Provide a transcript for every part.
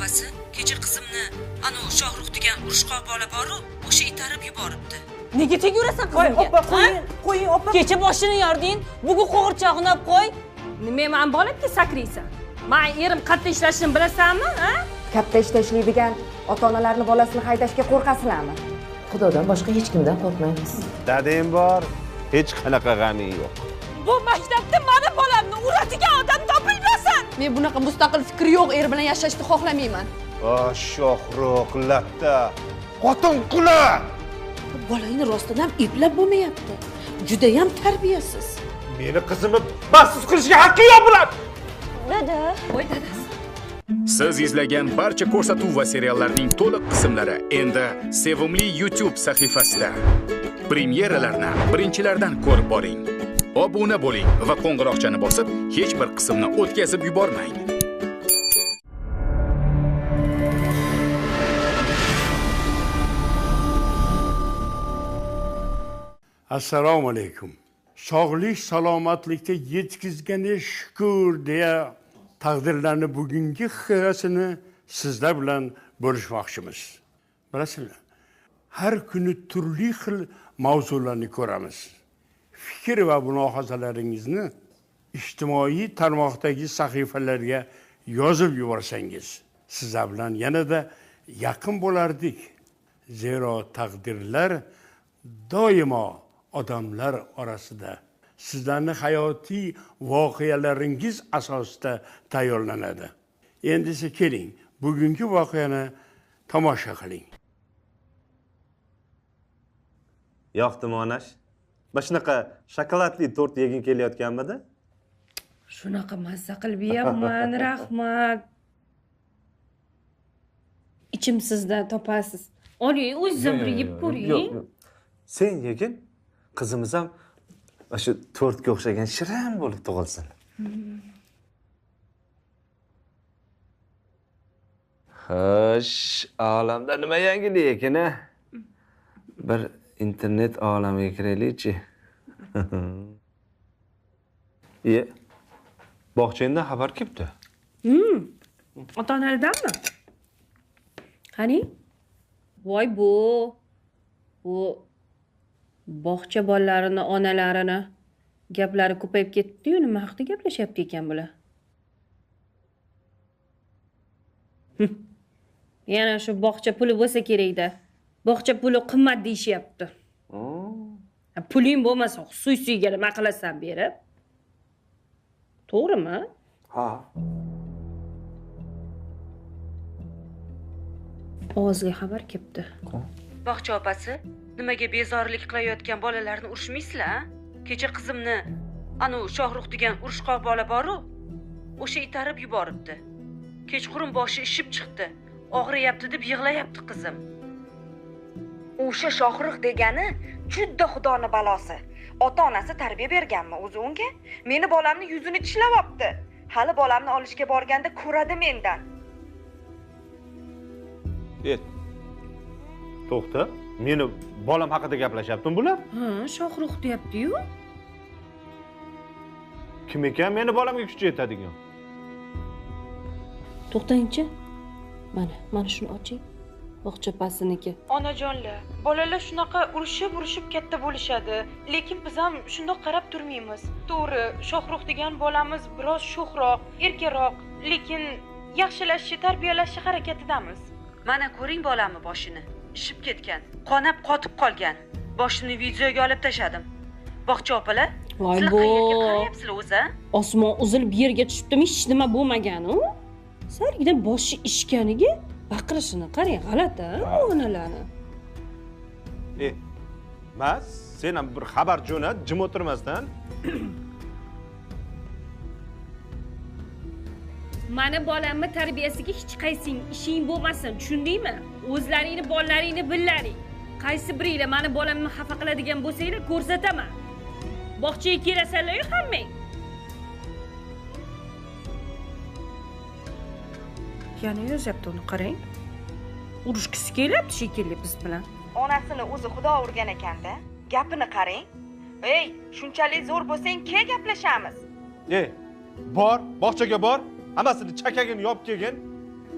opasi kecha qizimni ana Shohruh degan urushqoq bola boru, o'sha itarib yuboribdi. Nega tegurasan qizimga? Opa, qo'ying, opa. Kecha boshini yording, bugun qo'g'irchog'ini olib qo'y. Nima men bolibdi sakraysan? Men erim qatta ishlashini bilasanmi, ha? Katta ishda ishlaydigan ota-onalarni bolasini haydashga qo'rqasizlarmi? Xudodan boshqa hech kimdan qo'rqmaymiz. Dadang bor, hech qanaqa g'aming yo'q. Bu maktabda meni bolamni uradigan odam topilmasin. Men bunaqa mustaqil fikri yo'q er bilan yashashni xohlamayman. Shohruh, latta. Xotin qula! Bolangni rostdan eplab bo'lmayapti. Juda ham tarbiyasiz. Meni qizimni baxtsiz qilishga haqqi yo'q bular. Dada. Voy dadasi. Siz izlagan barcha ko'rsatuv va seriallarning to'liq qismlari endi Sevimli YouTube sahifasida. Premyeralarni birinchilardan ko'rib boring. Obuna bo'ling va qo'ng'iroqchani bosib, hech bir qismni o'tkazib yubormang. Assalomu alaykum. Sog'lik salomatlikka yetkazgani shukr deya taqdirlarni bugungi hikoyasini sizlar bilan bo'lishmoqchimiz. Bilasizlar, har kuni turli xil mavzularni ko'ramiz. Fikr va mulohazalaringizni ijtimoiy tarmoqdagi sahifalarga yozib yuborsangiz, sizlar bilan yanada yaqin bo'lardik. Zero taqdirlar doimo odamlar orasida sizlarning hayotiy voqealaringiz asosida tayyorlanadi. Endi esa keling, bugungi voqeani tomosha qiling. Yoqdimi onash? Mana shunaqa shokoladli tort yegin kelayotganmidi? Shunaqa mazza qilib yeyapman, rahmat. Ichimsizda topasiz. Oling, o'zim bir yeb ko'ring. Yo'q. Sen yegin, qizimiz ham shu tortga o'xshagan shirin bo'lib tug'ilsin. Xo'sh, olamda nima yangilik ekan, a? Bir internet olamiga kiraylik-chi. Bog'changdan xabar kelibdi. Ota-onalardanmi? Qani? Voy bu bog'cha bolalarini, onalarini gaplari ko'payib ketdi-yu, nima haqida gaplashyapti ekan bular? Yana shu bog'cha puli bo'lsa kerak-da. Bog'cha puli qimmat deyishyapti. Puling bo'lmasa, xususiyga nima qilasan berib? To'g'rimi? Ha. Ovozli xabar kelibdi. Bog'cha opasi, nimaga bezorilik qilayotgan bolalarni urishmaysizlar? Kecha qizimni ana Shohruh degan urushqoq bola boru, o'sha itarib yuboribdi. Kechqurun boshi ishib chiqdi. Og'riyapti deb yig'layapti qizim. O'sha Shohruh degani juda xudoni balosi. Ota-onasi tarbiya berganmi o'zi unga? Meni bolamni yuzini tishlab hali bolamni olishga borganda ko'radi mendan. To'xta, meni bolam haqida gaplashyaptimi bular? Ha, Shohruh deyapti-yu. Kim ekan meni bolamga kuch yetadigan? To'xtang-chi. Mana shuni oching. Bog'cha opasiniki. Onajonlar, bolalar shunaqa urushib katta bo'lishadi, lekin biz ham shundoq qarab turmaymiz. To'g'ri, Shohruh degan bolamiz biroz sho'xroq, erkaroq, lekin yaxshilashni, tarbiyalashni harakatidamiz. Mana ko'ring bolamni boshini. Ishib ketgan, qonab qotib qolgan. Boshini videoga olib tashladim. Bog'cha opalar, voy sizlar qayerga qarayapsizlar o'zi? Osmon uzilib yerga tushibdimi, hech nima bo'lmagan-u. Sargina boshi ishganiga baqirishini qarang, g'alati onalarni. Mas, sen ham bir xabar jo'nat, jim o'tirmasdan. Mana bolamni tarbiyasiga hech qaysing ishing bo'lmasin, tushundingmi? O'zlaringni bolalaringni billaring. Qaysi biringlar mani bolamni xafa qiladigan bo'lsanglar ko'rsataman. Bog'chaga kelasizlar-ku hammang. Yana yozyapti, uni qarang. Urushkisi kelyapti shekilli biz bilan. Onasini o'zi xudo urgan ekanda. Gapini qarang. Ey, shunchalik zo'r bo'lsang, ke gaplashamiz. Bor, bog'chaga bor. Hammasini chakagini yopib kelgin.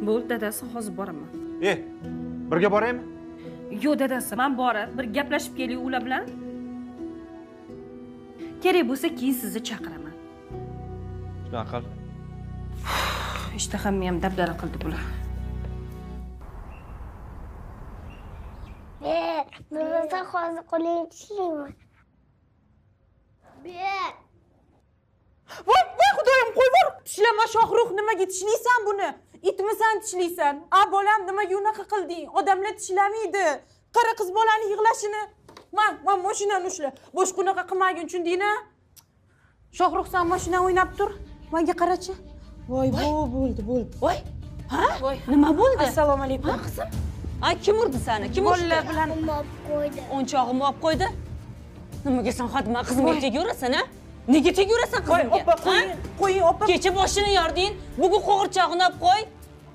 Bo'ldi dadasi, hozir boraman. Birga boraymi? Yo'q dadasi, men borib bir gaplashib keling ular bilan. Kerak bo'lsa keyin sizni chaqiraman. Shunaqa qil. Ishtahamni ham dabdala qildi bular. Bo'lmasa hozir qo'lingni tishlayman. Voy xudoyim, qo'y bor. Tishlama Shohruh, nimaga tishlaysan buni? Itmisan tishlaysan? Bolam, nimaga unaqa qilding? Odamlar tishlamaydi. Qara qiz bolani yig'lashini. Man mashinani ushla. Boshqa unaqa qilmagin, tushundingmi? Shohruh, sen mashina o'ynab tur. Menga qarachi. Voy, bo'ldi. Voy. Ha? Nima bo'ldi? Assalomu alaykum. Ha, qizim. Ay, kim urdi seni? Kim urdi? Bolalar bilan Olib qo'ydi. O'nchog'imni olib qo'ydi. Nimaga sen xodima qizimga tegurasan, ha? Nega tegurasan qizimga? Oppa, qo'ying, oppa. Kecha boshini yording, bugun qo'g'irchog'ini olib qo'y.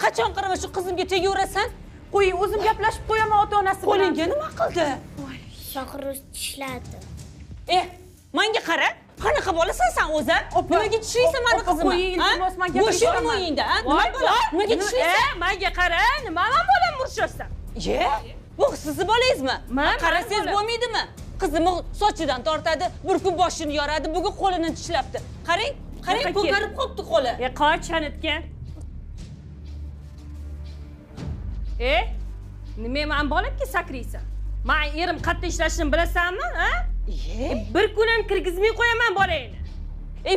Qachon qarama shu qizimga tegurasan? Qo'ying, o'zim gaplashib qo'yaman ota-onasi bilan. Qo'lingga nima qildi? Shohruz tishladi. Menga qara. Qanaqa bo'lasan sen o'zi? Nimaga tishlaysan meni qizimni? Qo'ying, iltimos, men gaplashib gaplashib qo'yaman. Bo'shingda, ha? Nima bo'la? Nimaga tishlaysan? Menga qara, nima men bolam urishasan? Bu sizni bolangizmi? Qarasangiz bo'lmaydimi? Qizimni sochidan tortadi, bir kun boshini yoradi, bugun qo'lini tishlabdi. Qarang, ko'karib qopti qo'li. Qoch chanitga. Nima men bolamga sakraysan? Men erim qayerda ishlashini bilasanmi, ha? Bir kun ham kirgizmay qo'yaman bolangni.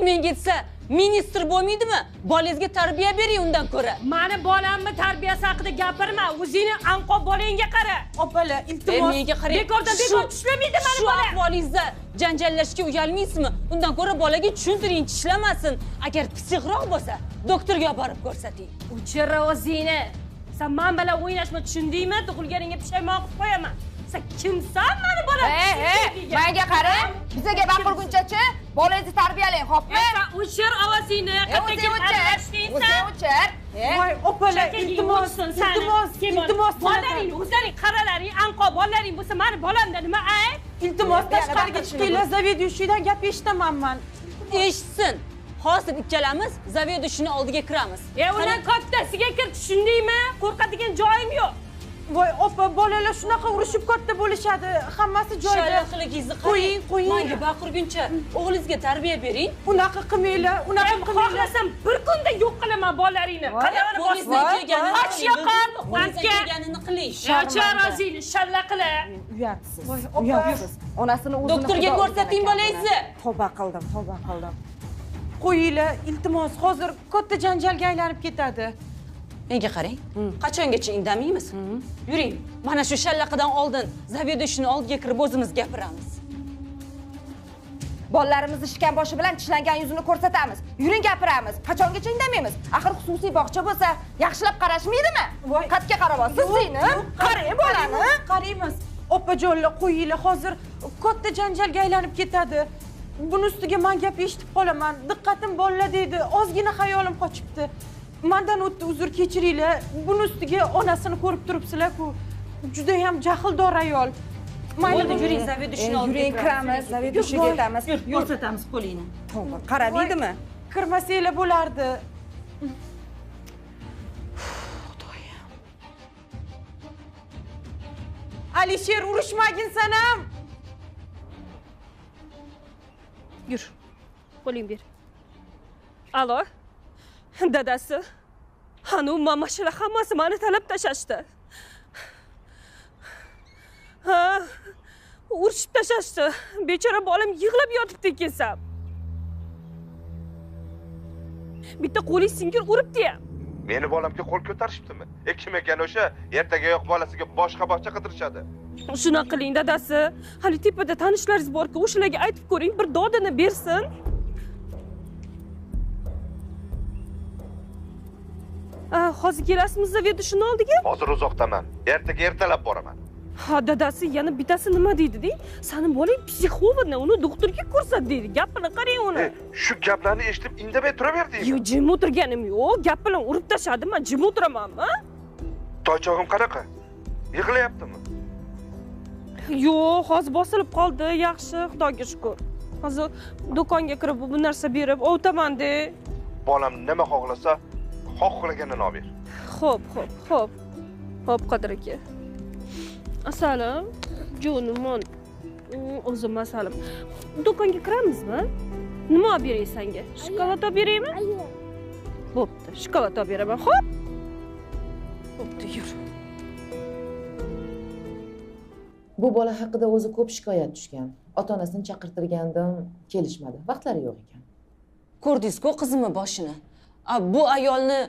Menga aytsa, ministr bo'lmaydimi? Bolangizga tarbiya bering undan ko'ra. Meni bolamni tarbiyasi haqida gapirma. O'zingni anqob bolangga qara. Opalar, iltimos. Menga qarang. Bekordan bekor tishlamaydi meni Shu bolam. ahvolingizda janjallashga uyalmaysizmi? Undan ko'ra bolaga tushuntiring, tishlamasin. Agar psixroq bo'lsa, doktorga olib borib ko'rsating. O'chira o'zingni. Sen men bilan o'ynashma, tushundingmi? Tug'ilganingga pushaymon qilib qo'yaman. Sen kimsan meni bolam? Menga qarang, bizaga baqirguncha-chi, bolangizni tarbiyalang, xo'pmi? Sen o'chir ovozingni, qayerga aralashmaysan? O'chir. Voy, opalar, iltimos, Bolalaring, o'zlaring qaralaring, anqob bolalaring bo'lsa, meni bolamda nima ayb? iltimos, tashqariga chiqinglar, zaveduychidan gap eshitaman men. Eshitsin. Hozir ikkalamiz zaveduychini oldiga kiramiz. Undan kattasiga kir, tushundingmi? Qo'rqadigan joyim yo'q. Voy, opa, bolalar shunaqa urushib katta bo'lishadi. Hammasi joyida. Shalaqligingizni qarang. Qo'ying. Menga baqirguncha o'g'lingizga tarbiya bering. Unaqa qilmanglar, Xohlasam bir kunda yo'q qilaman bolalaringni. Qadamini Qo'lingizdan kelganini och yoqar, kelganini qiling. Ochar o'zingni shalla qila. Uyatsiz. Onasini o'zini Doktorga ko'rsating bolangizni. Tavba qildim. Qo'yinglar, iltimos, hozir katta janjalga aylanib ketadi. Menga qarang. Qachongacha indamaymiz? Yuring. Mana shu shallaqidan oldin zaveduychini oldiga kirib o'zimiz gapiramiz. Bolalarimizni ishkan boshi bilan tishlangan yuzini ko'rsatamiz. Yuring gapiramiz. Qachongacha indamaymiz? Axir xususiy bog'cha bo'lsa, yaxshilab qarashmaydimi? Qatga qarayapsiz sizni? Qarang bolani. Qaraymiz. Opajonlar, qo'yinglar, hozir katta janjalga aylanib ketadi. Buni ustiga men gap eshitib qolaman. Diqqatim bolalar deydi. Ozgina xayolim qochibdi. Mendan o'tdi, uzr kechiringlar. Buni ustiga onasini ko'rib turibsizlar-ku. Juda ham jahldor ayol. Mayli, yuring, zaveduychini oldiga kiramiz, zaveduychiga yetamiz. Ko'rsatamiz qo'lingni. Tavba, qaramaydimi? Kirmasanglar bo'lardi. Alisher, urushmagin sen ham. Yur. Qo'ling ber. Alo. Dadasi. Hanu mamashalar hammasi meni talab tashashdi. Ha, urishib tashashdi. Bechora bolam yig'lab yotibdi kesam. Bitta qo'li singir uribdi-ya. Meni bolamga qo'l ko'tarishibdimi? Kim ekan o'sha? Ertagayoq bolasiga boshqa bog'cha qidirishadi. Shuna qiling dadasi. Hali tepada tanishlaringiz bor-ku, o'shalarga aytib ko'ring, bir dodini bersin. Hozir kelasizmi zaveduychini oldiga? Hozir uzoqdaman. Ertaga ertalab boraman. Ha, dadasi yana bittasi nima deydi-deng? Seni bolang psixologni, uni doktorga ko'rsat deydi. Gap bilan qarang uni. Shu gaplarni eshitib indamay turaverdingmi? Yo'q, jim o'tirganim yo'q. Gap bilan urib tashladim, men jim o'tiramanmi? Toychog'im qanaqa? Yig'layaptimi? Yo'q, hozir bosilib qoldi. Yaxshi, Xudoga shukr. Hozir do'konga kirib bu narsa berib, o'taman-de. Bolam nima xohlasa, xohlaganini olib ber. Xo'p. Xo'p, Qodir aka. Asalim, jo'nimon. O'zim asalim. Do'konga kiramizmi? Nima olib beray senga? Shokolad olib beraymi? Bo'pti, shokolad olib beraman. Xo'p. Bo'pti, yur. Bu bola haqida o'zi ko'p shikoyat tushgan. Ota-onasini chaqirtirgandim, kelishmadi. Vaqtlari yo'q ekan. Ko'rdingiz-ku qizimni boshini. Bu ayolni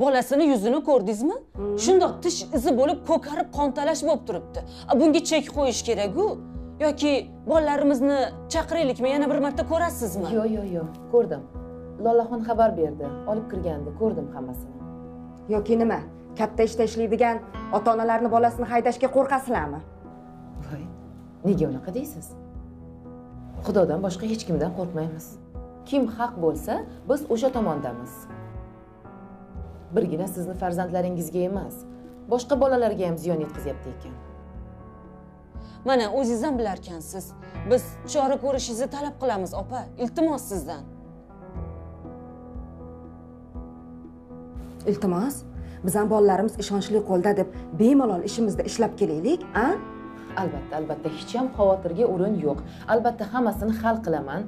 bolasini yuzini ko'rdingizmi? Shundoq tish izi bo'lib ko'karib qontalash bo'lib turibdi. Bunga chek qo'yish kerak-ku. Yoki bolalarimizni chaqiraylikmi, yana bir marta ko'rasizmi? Yo'q, ko'rdim. Lollaxon xabar berdi, olib kirgandi, ko'rdim hammasini. Yoki nima? Katta ishda ishlaydigan ota-onalarni bolasini haydashga qo'rqasizlarmi? Voy, nega unaqa deysiz? Xudodan boshqa hech kimdan qo'rqmaymiz. Kim haq bo'lsa, biz o'sha tomondamiz. Birgina sizni farzandlaringizga emas, boshqa bolalarga ham ziyon yetkazyapti ekan. Mana o'zingiz ham bilarkansiz. Biz chora ko'rishingizni talab qilamiz, opa. Iltimos sizdan. Iltimos, bizning bolalarimiz ishonchli qo'lda deb bemalol ishimizda ishlab kelaylik, a? Albatta, hech ham xavotirga o'rin yo'q. Albatta hammasini hal qilaman.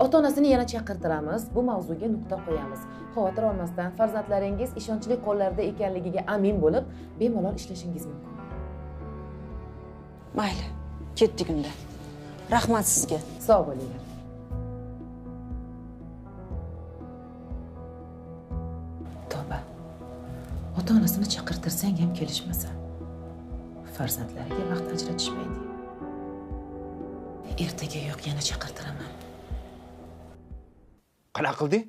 Ota-onasini yana chaqirtiramiz, bu mavzuga nuqta qo'yamiz. Xavotir olmasdan farzandlaringiz ishonchli qo'llarda ekanligiga amin bo'lib, bemalol ishlashingiz mumkin. Mayli, ketdik unda. Rahmat sizga. Sog' bo'linglar. Tavba. Ota-onasini chaqirtirsang ham kelishmasa, farzandlariga vaqt ajratishmaydi. Ertaga yo'q, yana chaqirtiraman. Qanaqa qilding?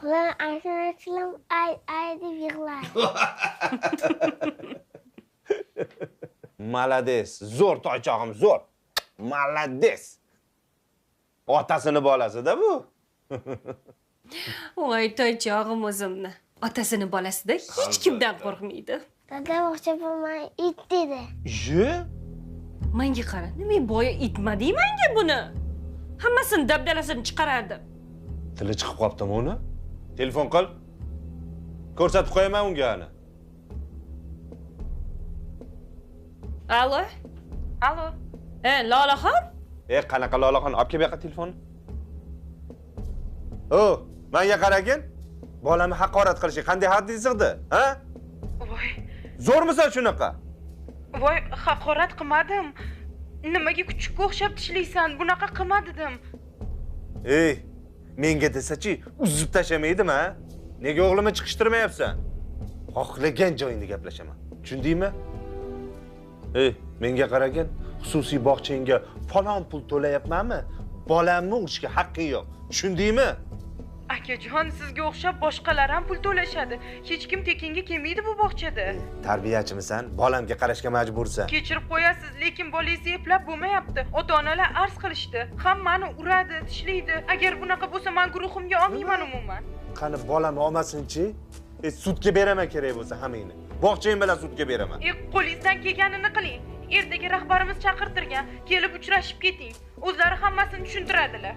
Ular ashulachilam ay deb yig'ladi. Malades, zo'r toychog'im, zo'r. Malades. Otasini bolasi-da bu. Voy, toychog'im o'zimni. Otasini bolasida hech kimdan qo'rqmaydi. Dada o'xsha bo'lmay it dedi. Je? Menga qara, nima boya itmading menga buni? Hammasini dabdalasini chiqarardi. Tili chiqib qolibdimi uni? Telefon qil. Ko'rsatib qo'yaman unga ana. Alo? Lolaxon? Qanaqa Lolaxon? Olib kel bu yoqqa telefonni. Menga qaragin. Bolani haqorat qilishga qanday hadding sig'di, ha? Voy. Zo'rmisan shunaqa? Voy, haqorat qilmadim. Nimaga kuchukka o'xshab tishlaysan? Bunaqa qilmadim. Menga desa-chi, uzib tashlamaydimi, ha? Nega o'g'limni chiqishtirmayapsan? Xohlagan joyingda gaplashaman. Tushundingmi? Menga qaragin, xususiy bog'changga falon pul to'layapmanmi? Bolamni urishga haqqing yo'q. Tushundingmi? Akajon, sizga o'xshab boshqalar ham pul to'lashadi. Hech kim tekinga kelmaydi bu bog'chada. Tarbiyachimisan, bolamga qarashga majbursan. Kechirib qo'yasiz, lekin bolangizni eplab bo'lmayapti. Ota-onalar arz qilishdi. Hammani uradi, tishlaydi. Agar bunaqa bo'lsa, men guruhimga olmayman umuman. Qani bolam olmasin-chi? Sudga beraman kerak bo'lsa hammangni. Bog'chang bilan sudga beraman. Qo'lingizdan kelganini qiling. Ertaga rahbarimiz chaqirtirgan, kelib uchrashib keting. O'zlari hammasini tushuntiradilar.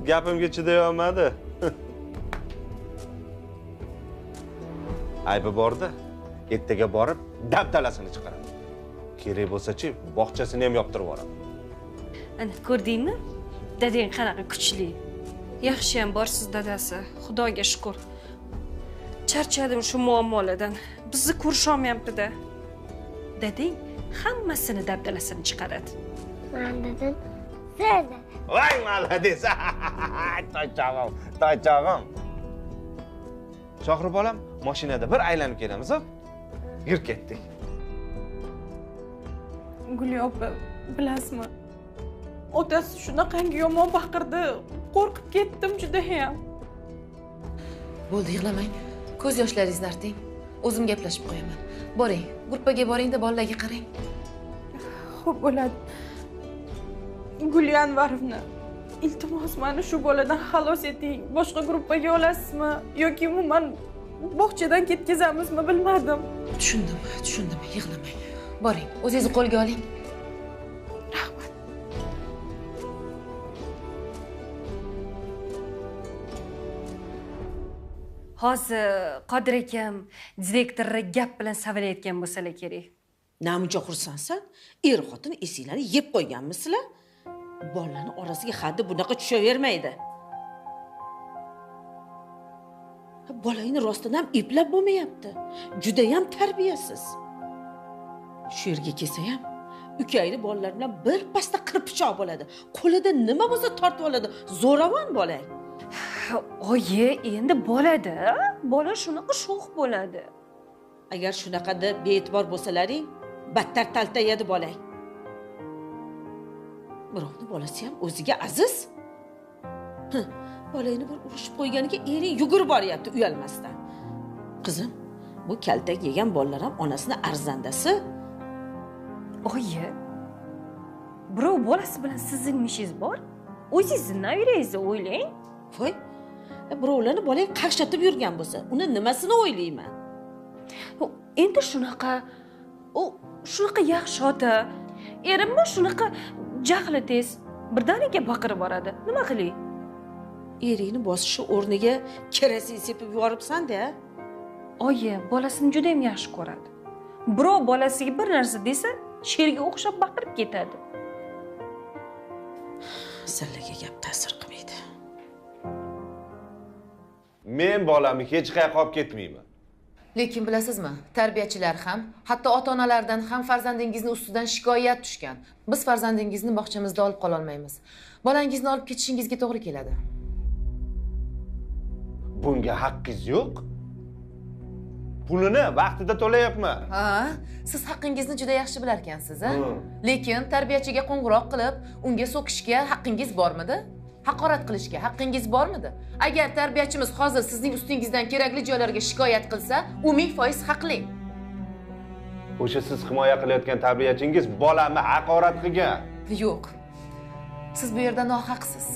Gapimga chiday olmadi. Aybi borda, ertaga borib dabdalasini chiqaraman. Kerak bo'lsa-chi, bog'chasini ham yoptirib yuboraman. Ana ko'rdingmi? Dadang qanaqa kuchli. Yaxshi ham borsiz dadasi. Xudoga shukr. Charchadim shu muammolardan. Bizni ko'risha olmayapti-da. Dadang hammasini dabdalasini chiqaradi. Men dedim, "Zerda." Voy, malades. Toychog'im. Shohruh bolam, mashinada bir aylanib kelamiz, hop. Yur ketdik. Guli opa, bilasizmi? Otasi shunaqangi yomon baqirdi. Qo'rqib ketdim juda ham. Bo'ldi, yig'lamang. Ko'z yoshlaringizni arting. O'zim gaplashib qo'yaman. Boring, gruppaga boring-da bolalarga qarang. Xo'p bo'ladi. Guli Anvarovna, iltimos meni shu boladan xalos eting. Boshqa gruppaga olasizmi yoki umuman bog'chadan ketkazamizmi bilmadim. Tushundim, yig'lamang. Boring, o'zingizni qo'lga oling. Rahmat. hozir Qodir akam direktorga gap bilan savalayotgan bo'lsalar kerak. Namuncha xursandsan? Er xotin esinglarni yeb qo'yganmisizlar? Bolalarning orasiga haddi bunaqa tushavermaydi. Bolangni rostdan ham eplab bo'lmayapti. Juda ham tarbiyasiz. Shu yerga kelsa ham ukangni bolalar bilan bir pasda qirpichoq bo'ladi. Qo'lida nima bo'lsa tortib oladi. Zo'ravon bolang. Oyi, endi bo'ladi. Bola shunaqa sho'x bo'ladi. Agar shunaqa deb bee'tibor bo'lsalaring, battar taltayadi bolang. Birovni bolasi ham o'ziga aziz. Bolangni bir urishib qo'yganiga ering yugurib boryapti uyalmasdan. Qizim, bu kaltak yegan bolalar ham onasini arzandasi. Oyi, birov bolasi bilan sizning ishingiz bor? O'zingizni nayrangizni o'ylang. Voy, birovlarni bolang qaqshatib yurgan bo'lsa, uni nimasini o'ylayman? Endi shunaqa yaxshi ota. Erimmi shunaqa jahli tez, birdaniga baqirib boradi. Nima qilay? Eringni bosishi o'rniga kerosin sepib yuboribsan-da. Oyi, bolasini juda ham yaxshi ko'radi. Birov bolasiga bir narsa desa, sherga o'xshab baqirib ketadi. Sizlarga gap ta'sir qilmaydi. Men bolamni hech qayerga olib ketmayman. Lekin bilasizmi, tarbiyachilar ham, hatto ota-onalardan ham farzandingizni ustidan shikoyat tushgan. Biz farzandingizni bog'chamizda olib qola olmaymiz. Bolangizni olib ketishingizga to'g'ri keladi. Bunga haqqingiz yo'q. Pulini vaqtida to'layapman. Ha, siz haqqingizni juda yaxshi bilar ekansiz, ha? Lekin tarbiyachiga qo'ng'iroq qilib, unga so'kishga haqqingiz bormidi? Haqorat qilishga haqqingiz bormidi? Agar tarbiyachimiz hozir sizning ustingizdan kerakli joylarga shikoyat qilsa, u 1000% haqli. O'sha siz himoya qilayotgan tarbiyachingiz bolamni haqorat qilgan. Yo'q. Siz bu yerda nohaqsiz.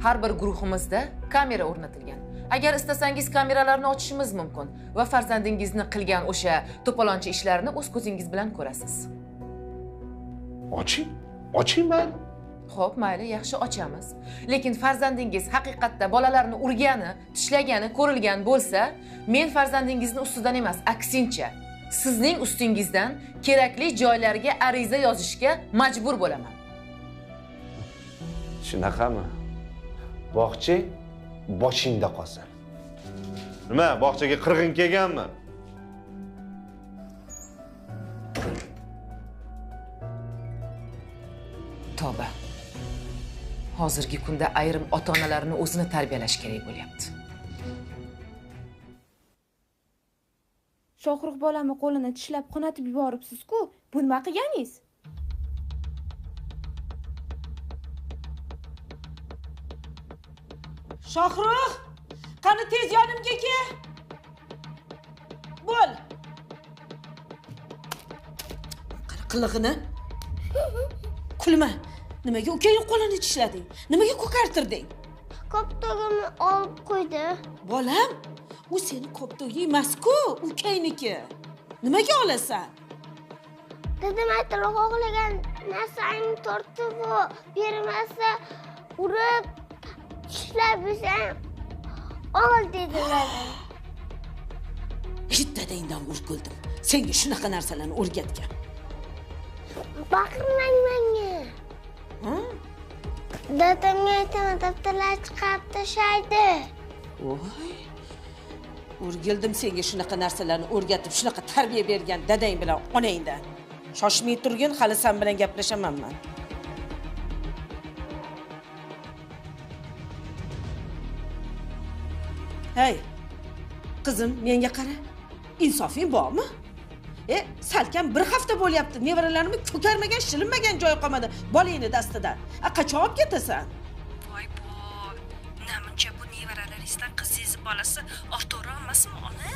Har bir guruhimizda kamera o'rnatilgan. Agar istasangiz kameralarni ochishimiz mumkin va farzandingizni qilgan o'sha to'polonchi ishlarini o'z ko'zingiz bilan ko'rasiz. Oching mayli. Xo'p, mayli, yaxshi ochamiz. Lekin farzandingiz haqiqatda bolalarni urgani, tishlagani ko'rilgan bo'lsa, men farzandingizni ustidan emas, aksincha, sizning ustingizdan kerakli joylarga ariza yozishga majbur bo'laman. Shunaqami? Bog'cha boshingda qolsin. Nima, bog'chaga qirg'in kelganmi? Tavba. Hozirgi kunda ayrim ota-onalarni o'zini tarbiyalash kerak bo'lyapti. Shohruh bolamni qo'lini tishlab qonatib yuboribsiz-ku. Bu nima qilganingiz? Shohruh, qani tez yonimga kel. Bo'l. Qara qilig'ini. Kulma. Nimaga ukangning qo'lini tishlading? Nimaga ko'kartirding? Koptogimni olib qo'ydi. Bolam, u seni koptogi emas-ku, ukangniki. Nimaga olasan? Dadam aytdi, xohlagan narsangni tortib bermasa, urib tishlab yursang, ol dedilar. Dadangdan urgildim. Senga shunaqa narsalarni o'rgatgan. Baqirmang menga. Dadamga aytaman, daftarlar chiqarib tashlaydi. Voy. O'rgildim senga shunaqa narsalarni o'rgatib, shunaqa tarbiya bergan dadang bilan onangdan. Shoshmay turgin, hali sen bilan gaplashaman men. Hey. Qizim, menga qara. Insofing bormi? Salkam bir hafta bo'lyapti. Nevaralarimni ko'karmagan, shilinmagan joy qolmadi bolangni dastidan. Qachon olib ketasan? Voy bo, namuncha bu nevaralaringizdan qizingiz bolasi orto'ra olmasmi, ona?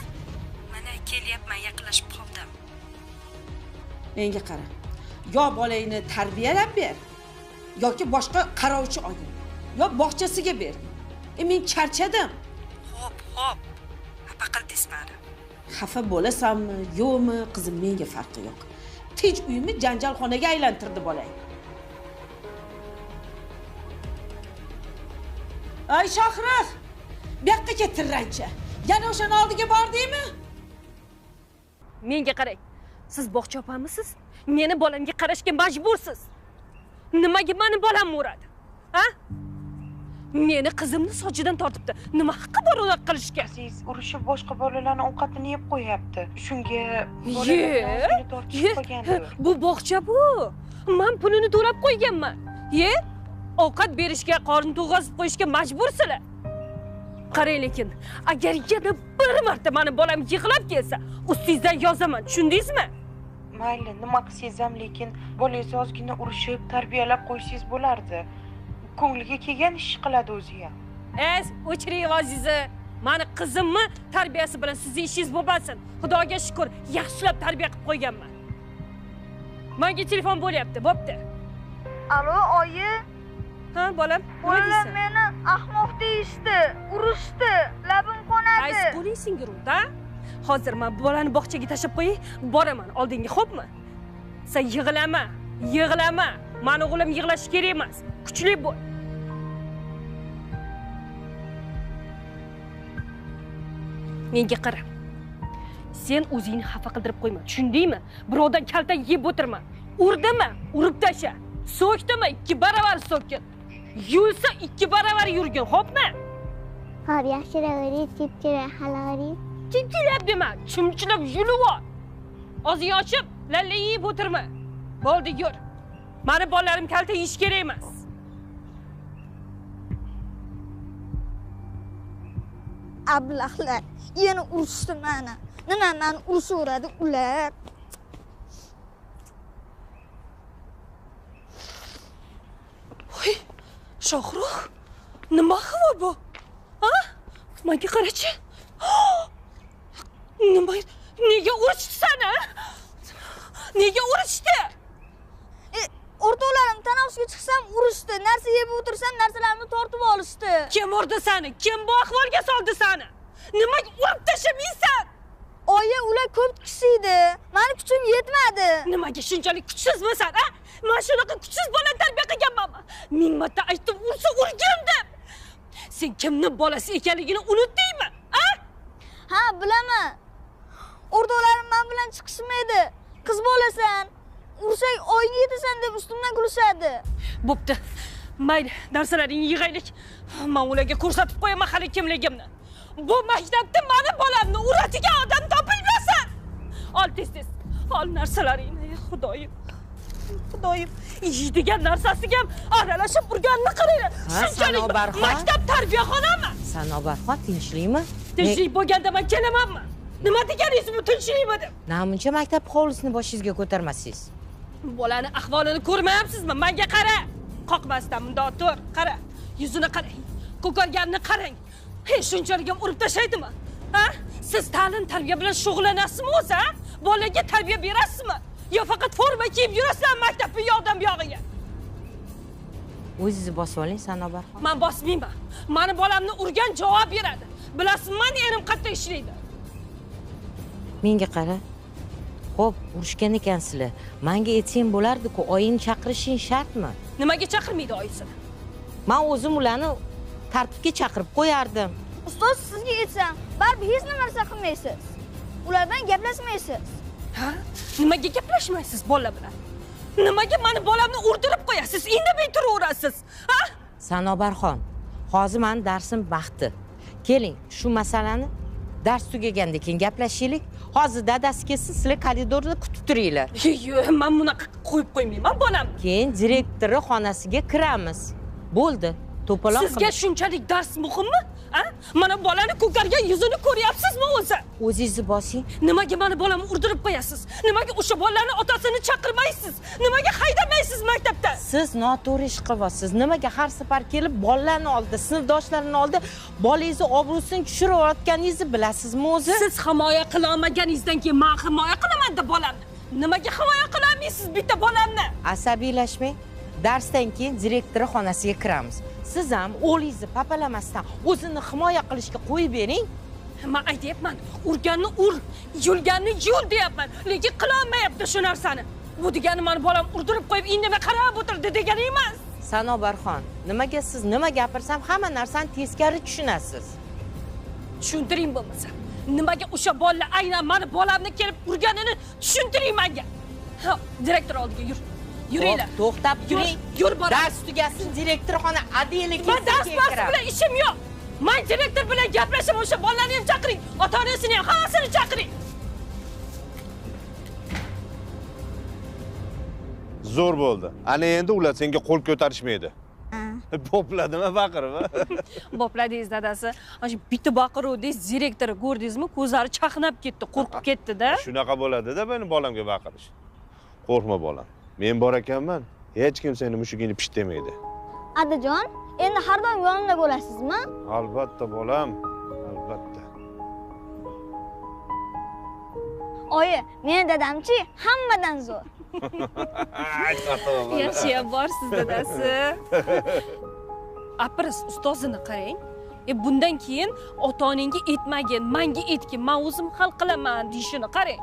Mana kelyapman, yaqinlashib qoldim. Menga qara. Yo bolangni tarbiyalab ber, yoki boshqa qarovchi olgin. Yo bog'chasiga ber. Men charchadim. Xo'p. Xafa qildingiz meni. Xafa bo'lasanmi, yo'qmi, qizim, menga farqi yo'q. Tinch uyimni janjalxonaga aylantirdi bolang. Ay Shohruh, bu yoqqa ket tirrancha. Yana o'shani oldiga bordingmi? Menga qarang. Siz bog'cha opamisiz? Meni bolamga qarashga majbursiz. Nimaga meni bolamni uradi? Ha? Meni qizimni sochidan tortibdi. Nima haqqi bor ular qilishga? Siz urushib boshqa bolalarning ovqatini yeb qo'yapti. Shunga bu bog'cha bu. Men pulini to'lab qo'yganman. Ye? Ovqat berishga, qorin to'g'azib qo'yishga majbursizlar. Qarang lekin, agar yana bir marta meni bolam yig'lab kelsa, ustingizdan yozaman, tushundingizmi? Mayli, nima qilsangiz ham, lekin bolangizni ozgina urishib, tarbiyalab qo'ysangiz bo'lardi. Ko'ngliga kelgan ish qiladi o'zi ham. O'chiring ovozingizni. Meni qizimni tarbiyasi bilan sizning ishingiz bo'lmasin. Xudoga shukr, yaxshilab tarbiya qilib qo'yganman. Menga telefon bo'lyapti, bo'pti. Alo, oyi. Ha, bolam. Bolalar meni ahmoq deyishdi, urishdi, labim qonadi. Qaysi qo'ling singiruvda? Hozir men bolani bog'chaga tashlab qo'ying, boraman oldinga, xo'pmi? Sen yig'lama, yig'lama. Meni o'g'lim yig'lashi kerak emas. Kuchli bo'l. Menga qara. Sen o'zingni xafa qildirib qo'yma, tushundingmi? Birovdan kalta yeb o'tirma. Urdimi? Urib tasha. So'kdimi? 2 baravar so'kin. Yulsa 2 baravar yurgin, xo'pmi? Har yaxshiroq, chipchiroq, haloq. Chipchilab dema, chimchilab yulib ol. Og'zingni ochib, lalla yeb o'tirma. Bo'ldi, yur. Meni bolalarim kalta yeyish kerak emas. Ablahlar, yana urishdi meni. Nima meni urishaveradi ular? Voy, Shohruh, nima havo bu? Ha? Menga qarachi. Nega urishdi seni? Nega urishdi? O'rtoqlarim tanaffusga chiqsam urishdi, narsa yeb o'tirsam narsalarimni tortib olishdi. Kim urdi seni? Kim bu ahvolga soldi seni? Nimaga urib tashamaysan? Oyi, ular ko'p kishi edi. Meni kuchim yetmadi. Nimaga shunchalik kuchsizmisan, ha? Men shunaqa kuchsiz bolani tarbiya qilganmanmi? Ming marta aytdim, ursa urgin deb. Sen kimning bolasi ekanligini unutdingmi, ha? Ha, bilaman. O'rtoqlarim men bilan chiqishmaydi. Qiz bolasan, ursang oyga yetasan deb ustimdan kulishadi. Bo'pti. Mayli, narsalaringni yig'aylik. Men ularga ko'rsatib qo'yaman hali kimligimni. Bu maktabda meni bolamni uradigan odam topilmasin. Ol tez-tez. Ol narsalaringni, Xudoyim. Xudoyim, yeydigan narsasiga ham aralashib urganini qaranglar. Shunchalik maktab tarbiyaxonami? Sanobarxon, tinchlikmi? Tinchlik bo'lganda men kelamanmi? Nima deganingiz bu tinchlikmi deb? Namuncha maktab hovlisini boshingizga ko'tarmasingiz. Bolani ahvolini ko'rmayapsizmi? Menga qara. Qoqmasdan bundoq tur, qara. Yuzini qarang. Ko'karganini qarang. Hech shunchalik ham urib tashlaydimi? Ha? Siz ta'lim tarbiya bilan shug'ullanasizmi o'zi, ha? Bolaga tarbiya berasizmi? Yo faqat forma kiyib yurasizlar maktabga yoqdan buyog'iga? O'zingiz bosib oling, Sanobarxon. Men bosmayman. Meni bolamni urgan javob beradi. Bilasizmi, meni erim qayerda ishlaydi? Menga qara. Xo'p, urishgan ekansizlar. Menga aytsang bo'lardi-ku, oyini chaqirishing shartmi? Nimaga chaqirmaydi oyisini? Men o'zim ularni tartibga chaqirib qo'yardim. Ustoz, sizga aytsam, baribir hech narsa qilmaysiz. Ulardan gaplashmaysiz. Ha? Nimaga gaplashmaysiz bolalar bilan? Nimaga meni bolamni urdirib qo'yasiz? Indamay turaverasiz, ha? Sanobarxon, hozir men darsim vaqti. Keling, shu masalani dars tugagandan keyin gaplashaylik. Hozir dadasi kelsa, sizlar koridorda kutib turinglar. Yo'q, men bunaqa qo'yib qo'ymayman bolamni. Keyin direktori xonasiga kiramiz. Bo'ldi. To'polon qilib. Sizga shunchalik dars muhimmi? Ha? Mana bolani ko'kargan yuzini ko'ryapsizmi o'zi? O'zingizni bosing. Nimaga meni bolamni urdirib qo'yasiz? Nimaga o'sha bolalarni otasini chaqirmaysiz? Nimaga haydamaysiz maktabda? Siz noto'g'ri ish qilyapsiz. Nimaga har safar kelib bolalarni oldida, sinfdoshlarini oldida bolangizni obro'sini tushirayotganingizni bilasizmi o'zi? Siz himoya qila olmaganingizdan keyin men himoya qilaman-da bolamni. Nimaga himoya qila olmaysiz bitta bolamni? Asabiylashmang. Darsdan keyin direktori xonasiga kiramiz. Siz ham o'g'lingizni papalamasdan o'zini himoya qilishga qo'yib bering. Men aytayapman, urganni ur, yulganni yul deyapman, lekin qila olmayapti shu narsani. Bu degani meni bolam urdirib qo'yib indamay qarab o'tirdi degani emas. Sanobarxon, nimaga siz nima gapirsam hamma narsani teskari tushunasiz. tushuntiring bo'lmasa. Nimaga o'sha bolalar aynan meni bolamni kelib urganini tushuntiring menga. Ha, direktor oldiga yur. Yuringlar. To'xtab turing. Yur bolam. Dars tugasin, direktorxona adeli Men dars bilan ishim yo'q. Men direktor bilan gaplashib o'sha bolalarni ham chaqiring. Ota-onasini ham hammasini chaqiring. Zo'r bo'ldi. Ana endi ular senga qo'l ko'tarishmaydi. Popladimi baqirib? Bopladingiz dadasi. Shu bitta baqiruvdingiz direktori ko'rdingizmi? Ko'zlari chaqnab ketdi, qo'rqib ketdi-da. Shunaqa bo'ladi-da meni bolamga baqirish. Qo'rqma bolam. Men bor ekanman. Hech kim seni mushugingni pisht demaydi. Adajon, endi har doim yonimda bo'lasizmi? Albatta bolam, albatta. Oyi, meni dadamchi hammadan zo'r. Yaxshiyam borsiz dadasi. Apris ustozini qarang. Bundan keyin ota-onangga aytmagin, menga aytgin, men o'zim hal qilaman deyishini qarang.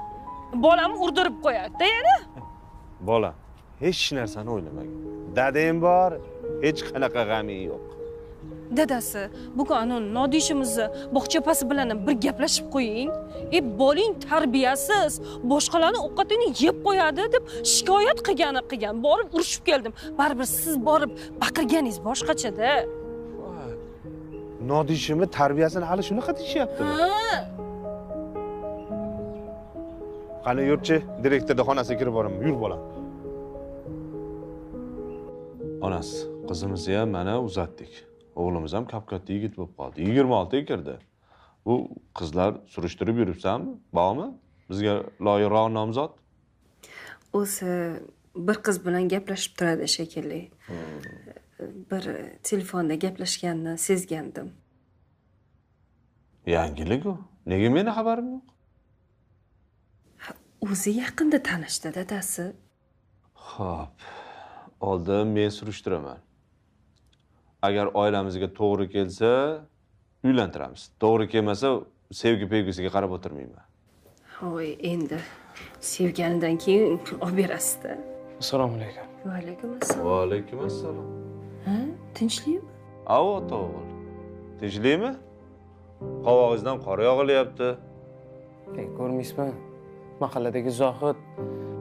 Bolamni urdirib qo'yadi-da yana. Bolam, hech narsani o'ylamagin. Dadang bor, hech qanaqa g'aming yo'q. Dadasi, bugun anu nodishimizni bog'cha opasi bilan bir gaplashib qo'ying. Boling tarbiyasiz, boshqalarning ovqatini yeb qo'yadi deb shikoyat qilgan. Borib urishib keldim. Baribir siz borib baqirganingiz boshqacha-da. Nodishimni tarbiyasini hali shunaqa deyishyaptimi? Qani yurchi, direktorning xonasiga kirib boraman. Yur bolam. Onasi, qizimizni ham mana uzatdik. O'g'limiz ham kap-katta yigit bo'lib qoldi. 26 ga kirdi. Bu qizlar surishtirib yuribsanmi? Bormi? Bizga loyiqroq nomzod? O'zi bir qiz bilan gaplashib turadi shekilli. Bir telefonda gaplashganini sezgandim. Yangilik-ku. Nega meni xabarim yo'q? O'zi yaqinda tanishdi dadasi. Xo'p. Oldin men surishtiraman. Agar oilamizga to'g'ri kelsa, uylantiramiz. To'g'ri kelmasa, sevgi-pegisiga qarab o'tirmayman. Voy, endi sevganidan keyin olib berasiz-da. Assalomu alaykum. Va alaykum assalom. Va alaykum assalom. Ha, tinchlikmi? Avo, o'g'il. Tinchlikmi? Qovog'ingizdan qor yog'ilyapti. Ko'rmaysizmi? Mahalladagi Zohid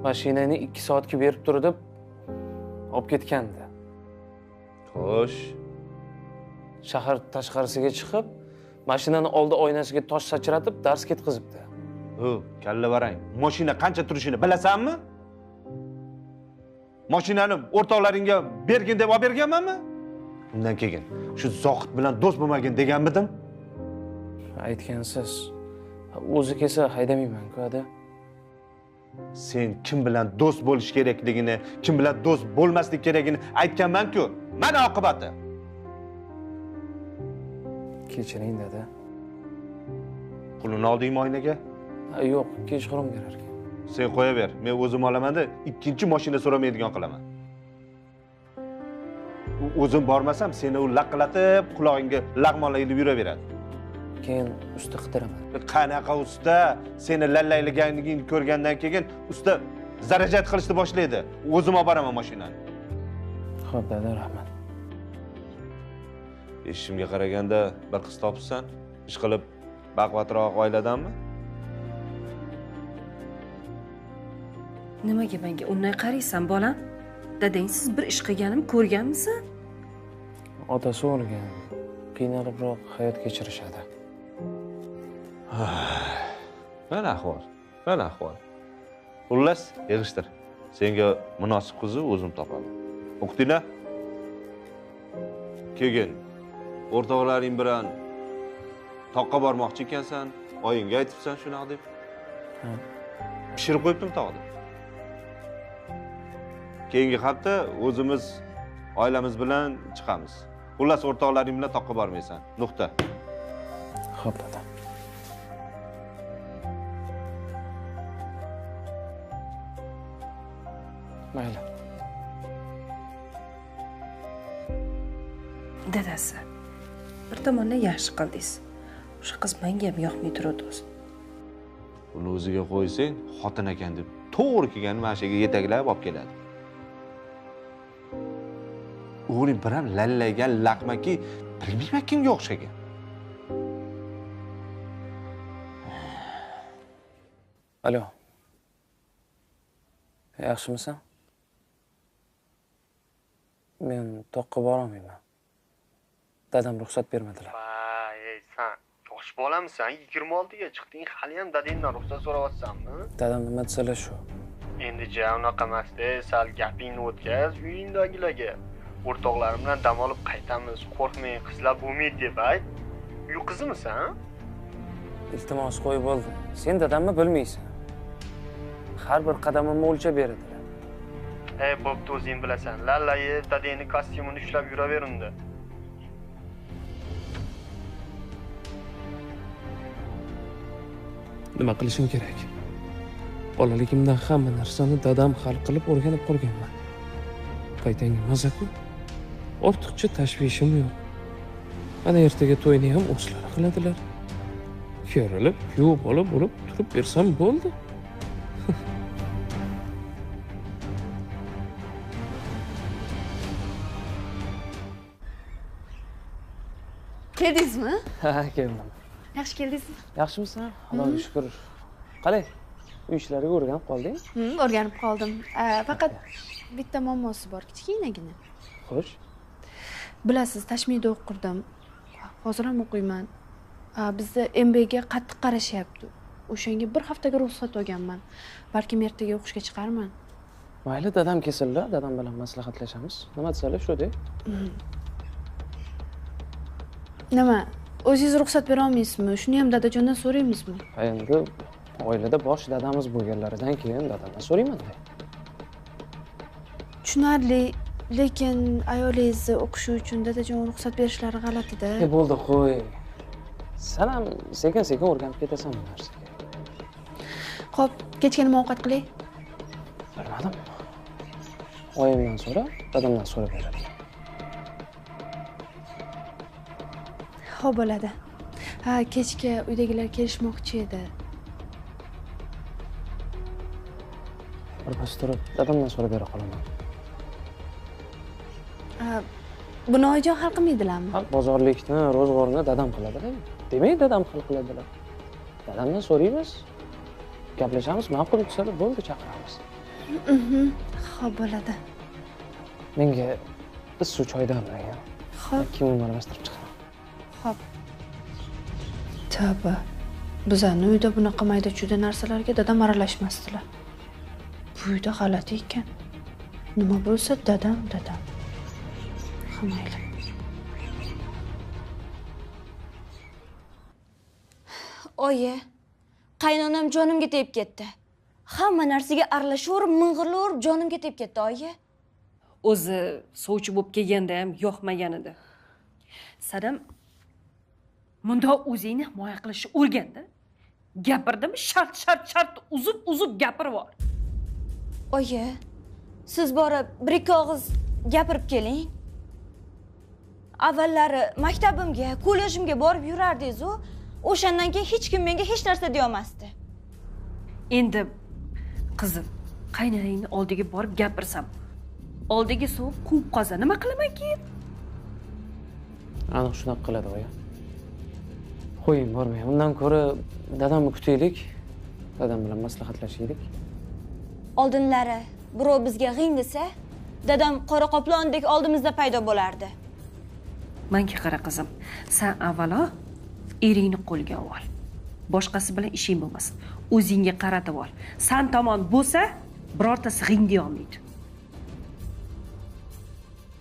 mashinani 2 soatga berib tur deb olib ketgandi. Xo'sh. Shahar tashqarisiga chiqib, mashinani oldi oynasiga tosh sachratib, dars ketkizibdi. Kalla varang. Mashina qancha turishini bilasanmi? Mashinani o'rtoqlaringga bergin deb olib berganmanmi? Undan keyin shu Zohid bilan do'st bo'lmagin deganmidim? Aytgansiz. O'zi kelsa haydamayman-ku, ada. Sen kim bilan do'st bo'lish kerakligini, kim bilan do'st bo'lmaslik kerakligini aytganman-ku. Mana oqibati. Kechiring, dada. Pulini oldingmi oynaga? Yo'q, kechqurun berar ekan. Sen qo'yaver. Men o'zim olaman-da, ikkinchi mashina so'ramaydigan qilaman. O'zim bormasam, seni u laqqilatib, qulog'ingga lag'monlar ilib yuraveradi. Keyin usta qidiraman. Qanaqa usta? Seni lallaylaganligingni ko'rgandan keyin usta zarajat qilishni boshlaydi. O'zim olib boraman mashinani. Xo'p, dada, rahmat. Eshimga qaraganda bir qiz topsan, ish qilib baquvvatroq oiladanmi? Nimaga menga unday qaraysan, bolam? Dadang siz bir ish qilganimni ko'rganmisiz? Otasi o'lgan. Qiynalibroq hayot kechirishadi. Mana ahvol. Xullas, yig'ishtir. Senga munosib qizni o'zim topaman. O'qtinglar. Keyin o'rtoqlaring bilan toqqa bormoqchi ekansan, oyingga aytibsan shunaqa deb. Pishirib qo'yibdim tog'da. Keyingi hafta o'zimiz oilamiz bilan chiqamiz. Xullas, o'rtoqlaring bilan toqqa bormaysan. Nuqta. Xo'p, dada. Mayli. Dadasi, bir tomondan yaxshi qildingiz. O'sha qiz menga ham yoqmay turadi o'zi. Uni o'ziga qo'ysang, xotin ekan deb to'g'ri kelgan mashiga yetaklab olib keladi. O'g'lim bir ham lallaygan laqmaki, bilmayman kimga o'xshagan. Alo. Yaxshimisan? Men toqqa borolmayman. Dadam ruxsat bermadilar. Sen yosh bolamisan, 26 ga chiqding, hali ham dadangdan ruxsat so'rayapsanmi? Dadam nima desalar shu. Endi unaqa emas-da, sal gapingni o'tkaz, uyingdagilarga. O'rtoqlarim bilan dam olib qaytamiz, qo'rqmang, qizlar bo'lmaydi deb ayt. Uy qizimisan? Iltimos qo'yib bo'ldi. Sen dadamni bilmaysan. Har bir qadamimni o'lchab beradilar. Bo'pti, o'zing bilasan. Lallayib, dadangning kostyumini ushlab yuraver unda. Nima qilishim kerak? Bolaligimdan hamma narsani dadam hal qilib o'rganib qolganman. Qaytanga maza-ku. Ortiqcha tashvishim yo'q. Mana ertaga to'yni ham o'zlari qiladilar. Kerilib, kuyov bola bo'lib turib bersam bo'ldi. Keldingizmi? Ha, keldim. Yaxshi keldingizmi? Yaxshimisan? Xudoga shukr. Qalay? Uy ishlariga o'rganib qolding? O'rganib qoldim. Faqat bitta muammosi bor, kichkinagina. Xo'sh. Bilasiz, Tashmida o'qirdim. Hozir ham o'qiyman. Bizda MBga qattiq qarashyapti. O'shanga bir haftaga ruxsat olganman. Balki ertaga o'qishga chiqarman. Mayli, dadam kesildi, dadam bilan maslahatlashamiz. Nima desalar shu de. Nima? O'zingiz ruxsat bera olmaysizmi? Shuni ham dadajondan so'raymizmi? Endi oilada bosh dadamiz bo'lganlaridan keyin dadamdan so'rayman-da. Tushunarli, lekin ayolingizni o'qishi uchun dadajon ruxsat berishlari g'alati-da. Bo'ldi, qo'y. Sen ham sekin-sekin o'rganib ketasan bu narsaga. Xo'p, kechga nima ovqat qilay? Bilmadim. Oyimdan so'ra, dadamdan so'rab beraman. Xo'p bo'ladi. Ha, kechga uydagilar kelishmoqchi edi. Birpas turib, dadamdan so'rab bera qolaman. Buni oyijon hal qilmaydilarmi? Xalq bozorlikni, ro'zg'orni dadam qiladilar. Demak, dadam hal qiladilar. Dadamdan so'raymiz, gaplashamiz, ma'qul desalar bo'ldi, chaqiramiz. Xo'p bo'ladi. Menga issiq choy damlagan. Xo'p. Kimni aralashtirib chiqaman. Xo'p. Tavba. Bizani uyda bunaqa mayda-chuyda narsalarga dadam aralashmasdilar. Bu uyda g'alati ekan. Nima bo'lsa dadam. Mayli. Oyi, qaynonam jonimga tegib ketdi. Hamma narsaga aralashaverib, ming'irlaverib jonimga tegib ketdi, oyi. O'zi sovchi bo'lib kelganda ham yoqmagan edi. Sadam mundoq o'zingni himoya qilishni o'rganda. Gapirdimi, shart uzib gapirib bor. Oyi, siz borib bir-ikki og'iz gapirib keling. Avvallari maktabimga, kollejimga borib yurardingiz-ku, o'shandan keyin hech kim menga hech narsa deya olmasdi. Endi qizim, qaynonangni oldiga borib gapirsam, oldiga sovib quvib qolsa nima qilaman keyin? Aniq shunaqa qiladi oyi. Qo'ying, bormang. Undan ko'ra dadamni kutaylik. Dadam bilan maslahatlashaylik. Oldinlari birov bizga g'ing desa, dadam qora qoplondek oldimizda paydo bo'lardi. Menga qara qizim, sen avvalo eringni qo'lga ol. Boshqasi bilan ishing bo'lmasin. O'zingga qaratib ol. Sen tomon bo'lsa, birortasi g'ing deya olmaydi.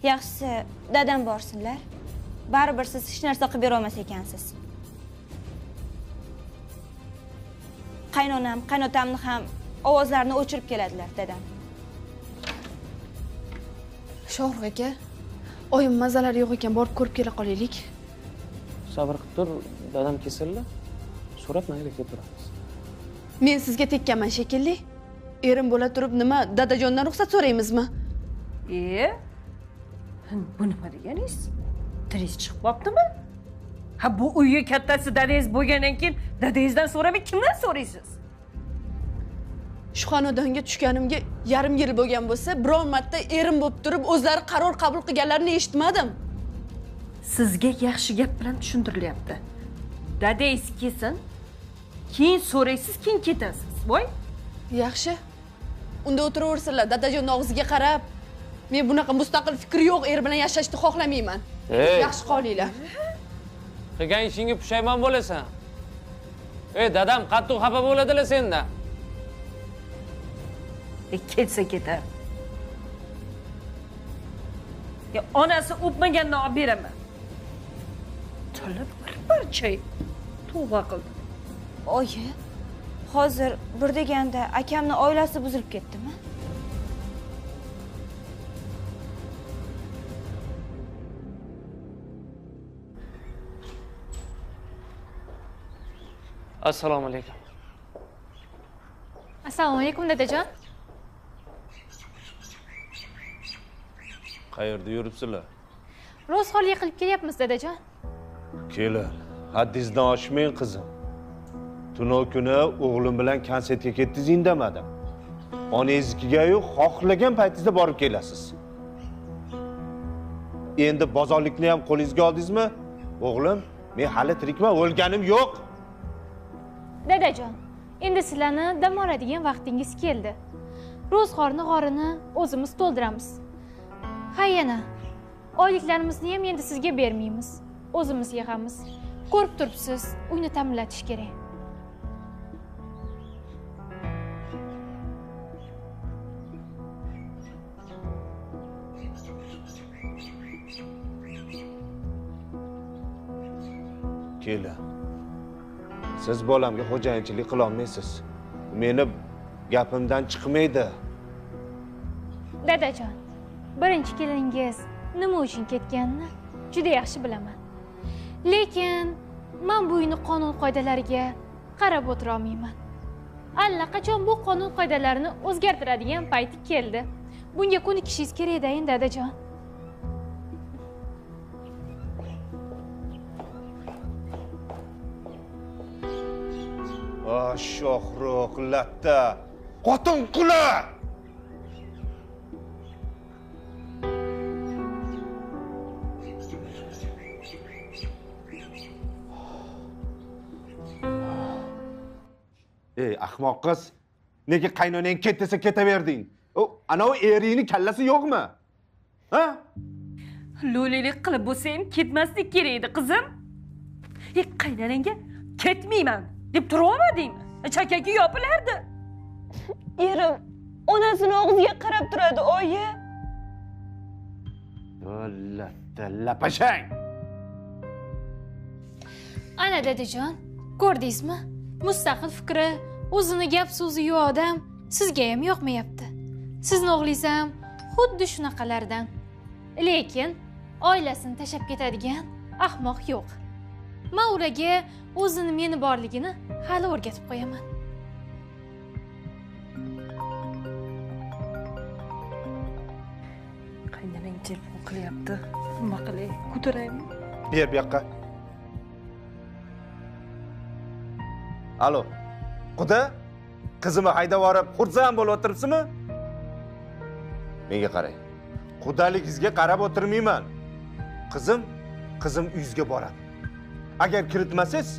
Yaxshisi, dadam borsinlar. Baribir siz hech narsa qilib bera olmas ekansiz. Qaynonam, qaynotamni ham ovozlarini o'chirib keladilar, dadam. Shohruh aka, oyim mazalari yo'q ekan, borib ko'rib kela qolaylik. Sabr qilib tur, dadam kesildi. So'rab mayli keltiramiz. Men sizga tekkanman shekilli. Erim bo'la turib nima, dadajondan ruxsat so'raymizmi? Bu nima deganingiz? Tilingiz chiqib qoptimi? Ha, bu uyga kattasi dadangiz bo'lgandan keyin dadangizdan so'ramay kimdan so'raysiz? Shu xonadonga tushganimga yarim yil bo'lgan bo'lsa, biror marta erim bo'lib turib o'zlari qaror qabul qilganlarini eshitmadim. Sizga yaxshi gap bilan tushuntirilyapti. Dadangiz kelsin, keyin so'raysiz, keyin ketasiz. Voy, Yaxshi. Unda o'tiraversinlar, dadajon og'ziga qarab. Men bunaqa mustaqil fikri yo'q er bilan yashashni xohlamayman. Yaxshi qolinglar. Qilgan ishingga pushaymon bo'lasan. Dadam qattiq xafa bo'ladilar sendan. Ketsa ketar. Onasi o'pmagandan olib beraman. Tilib bir parcha tavba qildim. Oyi, hozir bir deganda akamning oilasi buzilib ketdimi? Assalomu alaykum. Assalomu alaykum dadajon. Qayerda yuribsizlar? Ro'zg'orga qilib kelyapmiz dadajon. Kelar, haddingizdan oshmang qizim. Tunov kuni o'g'lim bilan konsertga ketdingiz indamadim. Onangiznikiga-yu xohlagan paytingizda borib kelasiz. Endi bozorlikni ham qo'lingizga oldingizmi? O'g'lim, men hali tirikman, o'lganim yo'q. Dadajon, endi sizlarni dam oladigan vaqtingiz keldi. Ro'zg'orni g'orini o'zimiz to'ldiramiz. Ha yana, oyliklarimizni ham endi sizga bermaymiz. O'zimiz yig'amiz. Ko'rib turibsiz, uyni ta'minlatish kerak. Kela. Siz bolamga xo'jayinchilik qila olmaysiz. Meni gapimdan chiqmaydi. Dadajon, birinchi keliningiz nima uchun ketganini juda yaxshi bilaman. Lekin men bu uyni qonun qoidalariga qarab o'tira olmayman. Allaqachon bu qonun qoidalarini o'zgartiradigan payti keldi. Bunga ko'nikishingiz kerak-dayin dadajon. Shohruh latta. Xotin qula! Ey ahmoq qiz, nega qaynonang ket desa ketaverding? Anavi eringning kallasi yo'qmi? Ha? Lo'lilik qilib bo'lsa ham ketmaslik kerak edi, qizim. Qaynonangga ketmayman deb turolmadingmi? Chakagi yopilardi. Erim onasini og'ziga qarab turadi, oyi. Latta lapashang. Ana dadajon, ko'rdingizmi? Mustaqil fikri, o'zini gap so'zi yo'q odam sizga ham yoqmayapti. Sizning o'g'lingiz ham xuddi shunaqalardan. Lekin oilasini tashlab ketadigan ahmoq yo'q. Men ularga o'zini meni borligini hali o'rgatib qo'yaman. Qaynonang telefon qilyapti. Nima qilay? Ko'taraymi? Ber bu yoqqa. Alo. Quda? Qizimni haydab borib, xursand bo'lib o'tiribsizmi? Menga qarang. Qudaligingizga qarab o'tirmayman. Qizim uyingizga boradi. Agar kiritmasangiz,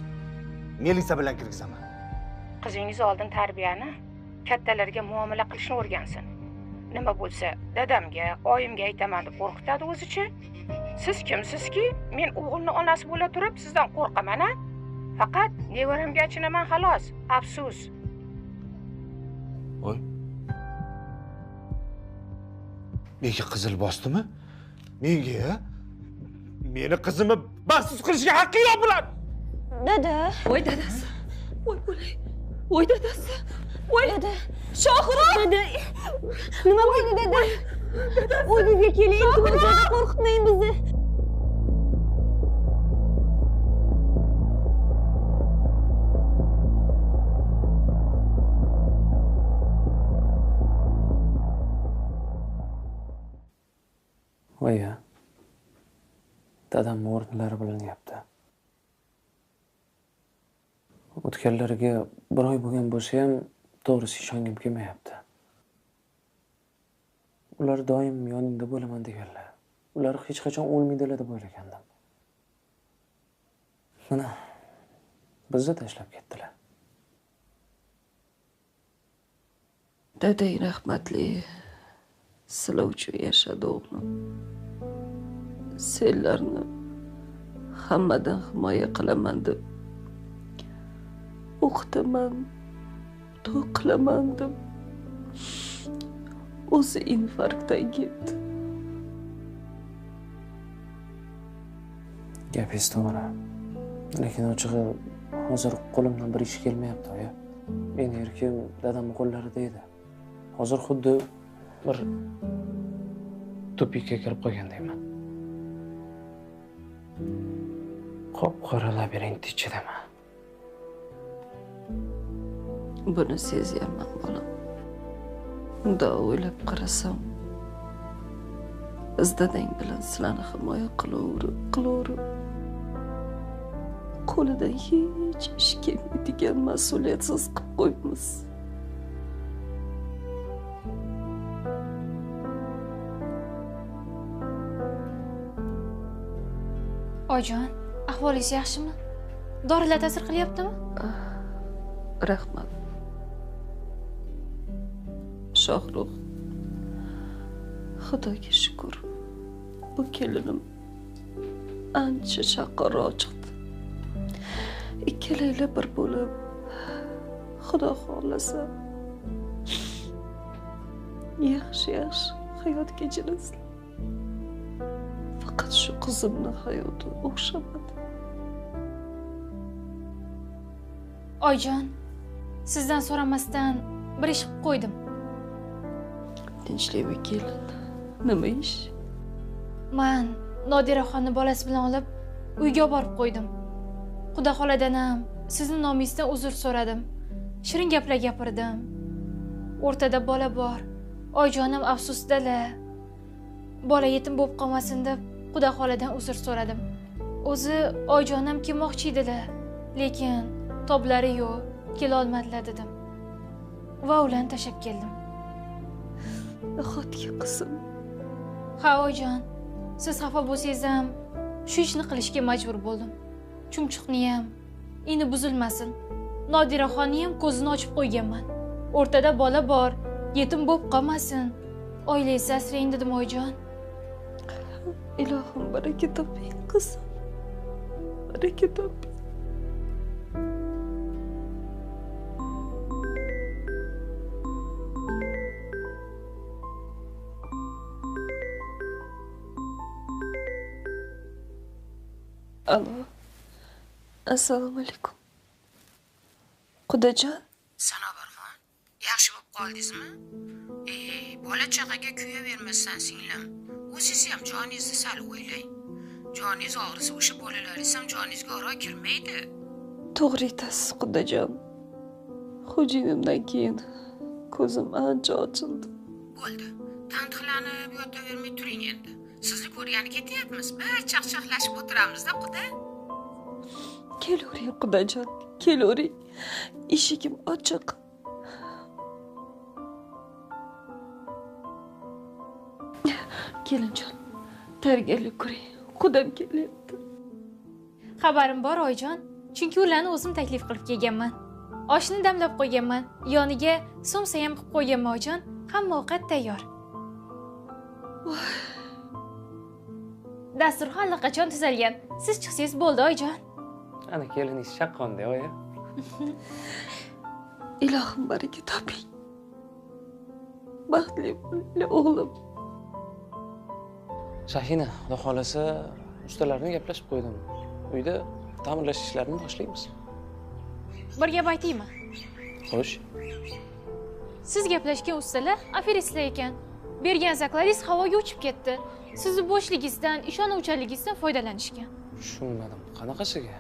Melisa bilan kirgizaman. Qizingiz oldin tarbiyani, kattalarga muomala qilishni o'rgansin. Nima bo'lsa, dadamga, oyimga aytaman deb qo'rqitadi o'zicha. Siz kimsizki, men o'g'ilni onasi bo'la turib sizdan qo'rqaman-a? Faqat nevaramga achinaman xolos. Afsus. Voy. Menga qizil bosdimi? Menga? Meni qizimni baxtsiz qilishga haqqi yo'q bular. Dada. Voy dadasi. Voy bo'lay. Voy dadasi. Voy dada. Shohruh. Dada. Nima bo'ldi dada? O'zingizga keling, iltimos, qo'rqitmang bizni. Voy-ya. Dadam o'rnlari bilinyapti. O'tganlariga bir oy bo'lgan bo'lsa ham to'g'risi ishongim kelmayapti. Ular doim yoningda bo'laman deganlar. Ular hech qachon o'lmaydilar deb o'ylagandim. Mana bizni tashlab ketdilar. Dadang rahmatli sizlar uchun yashadi o'g'lim. Senlarni hammadan himoya qilaman deb o'qitaman, to'y qilaman deb o'zi infarktdan ketdi. Gapingiz to'g'ri. Lekin ochig'i hozir qo'limdan bir ish kelmayapti, oya. Meni erkim dadamning qo'llarida edi. Hozir xuddi bir tupikka kirib qolgandayman. Qop-qora labirint ichidaman. Buni sezyapman, bolam. Bundoq o'ylab qarasam, biz dadang bilan sizlarni himoya qilaverib, qo'lidan hech ish kelmaydigan mas'uliyatsiz qilib qo'yibmiz. Oyijon, ahvolingiz yaxshimi? Dorilar ta'sir qilyaptimi? Rahmat. Shohruh. Xudoga shukr. Bu kelinim ancha chaqaloq chiqdi. Ikkalaylar bir bo'lib, Xudo xolasa yaxshi hayot kechirasizlar. Faqat shu qizimni hayoti o'xshamadi. Oyijon, sizdan so'ramasdan bir ish qilib qo'ydim. Tinchlikmi kelin? Nima ish? Men Nodiraxonni bolasi bilan olib uyga borib qo'ydim. Xudo xoladan ham sizni nomingizdan uzr so'radim. Shirin gaplar gapirdim. O'rtada bola bor. Oyijonim afsusdalar. Bola yetim bo'lib qolmasin deb Xudo xoladan uzr so'radim. O'zi oyijonim kelmoqchi edilar, lekin toblari yo'q, kela olmadilar dedim. Va ularni tashlab keldim. Nahotki qizim? Ha, oyijon, siz xafa bo'lsangiz ham shu ishni qilishga majbur bo'ldim. Chumchuqni ham ini buzilmasin. Nodiraxonni ham ko'zini ochib qo'yganman. O'rtada bola bor, yetim bo'lib qolmasin. Oilangizni asrang dedim, oyijon. Ilohim baraka toping, qizim. Baraka toping. Alo. Assalomu alaykum. Qudajon? Sanobarxon, yaxshi bo'lib qoldingizmi? Bola chaqaga kuyavermasdan singlim. O'zingiz ham joningizni sal o'ylang. Joningiz og'risa o'sha bolalaringiz ham joningizga oro kirmaydi. To'g'ri aytasiz, Qudajon. Xo'jayinimdan keyin ko'zim ancha ochildi. Bo'ldi. Tantiqlanib yotavermay turing endi. Sizni ko'rgani ketyapmiz. Bir chaqchaqlashib o'tiramiz-da, Quda. Kelavering, Qudajon, kelavering. Eshigim ochiq. Kelinjon, tayyorgarlik ko'ring. Qudam kelyapti. Xabarim bor, oyijon. Chunki ularni o'zim taklif qilib kelganman. Oshni damlab qo'yganman. Yoniga somsa ham qilib qo'yganman, oyijon. Hamma ovqat tayyor. Dasturxon allaqachon tuzalgan. Siz chiqsangiz bo'ldi, oyijon. Ana keliningiz chaqqonda, oya. Ilohim baraka toping. Baxtli bo'ling, o'g'lim. Shahina, xudo xolasa, ustalarni gaplashib qo'ydim. Uyda ta'mirlash ishlarini boshlaymiz. Bir gap aytaymi? Xo'sh. Siz gaplashgan ustalar aferistlar ekan. Bergan zaklaringiz havoga uchib ketdi. Sizni bo'shligingizdan, ishonuvchanligingizdan foydalanishgan. Tushunmadim. Qanaqasiga?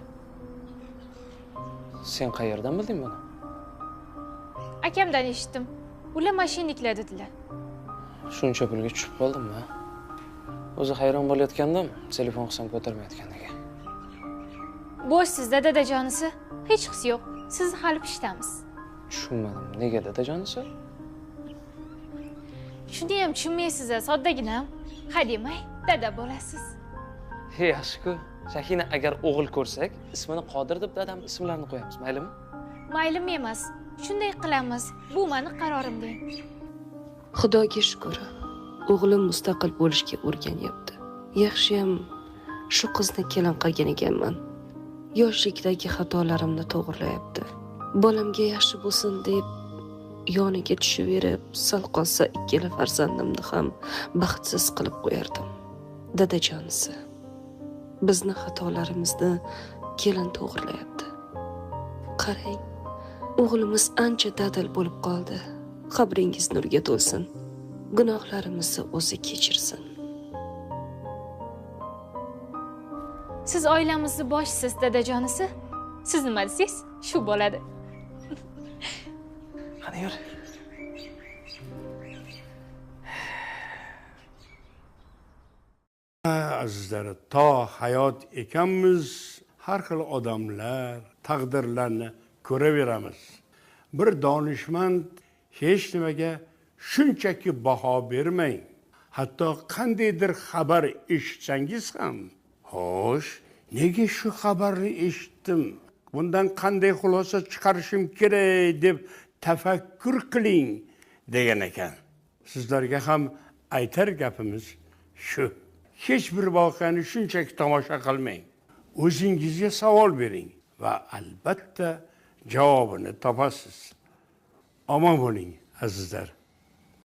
Sen qayerdan bilding buni? Akamdan eshitdim. Ular mashinniklar dedilar. Shuncha pulga tushib qoldim-mi? O'zi hayron bo'layotgandim, telefon qilsam ko'tarmayotganiga. Bo'shsizda dadajonisi. Hech his yo'q. Sizni hali pishtamiz. Tushunmadim. Nega dadajonisi? Shuni ham tushunmaysiz, soddagina. Hademay, dada bo'lasiz. Yaxshi-ku. Shahina, agar o'g'il ko'rsak, ismini Qodir deb dadam ismlarini qo'yamiz, maylimi? Maylim emas. shunday qilamiz. Bu meni qarorim deng. Xudoga shukr. O'g'lim mustaqil bo'lishga o'rganyapti. Yaxshiyam shu qizni kelin qilgan ekanman. Yoshlikdagi xatolarimni to'g'rilayapti. Bolamga yaxshi bo'lsin deb yoniga tushaverib, sal qolsa ikkala farzandimni ham baxtsiz qilib qo'yardim. Dadajonisi, bizni xatolarimizni kelin to'g'rilayapti. Qarang, o'g'limiz ancha dadil bo'lib qoldi. Qabringiz nurga to'lsin. Gunohlarimizni o'zi kechirsin. Siz oilamizni boshsiz, dadajonisi. Siz nima desangiz, shu bo'ladi. Qani yur. Azizlar, to hayot ekanmiz, har xil odamlar, taqdirlarni ko'raveramiz. Bir donishmand hech nimaga shunchaki baho bermang. Hatto qandaydir xabar eshitsangiz ham, xo'sh, nega shu xabarni eshitdim? Bundan qanday xulosa chiqarishim kerak deb tafakkur qiling degan ekan. Sizlarga ham aytar gapimiz shu. Hech bir voqeani shunchaki tomosha qilmang. O'zingizga savol bering va albatta javobini topasiz. Omon bo'ling azizlar.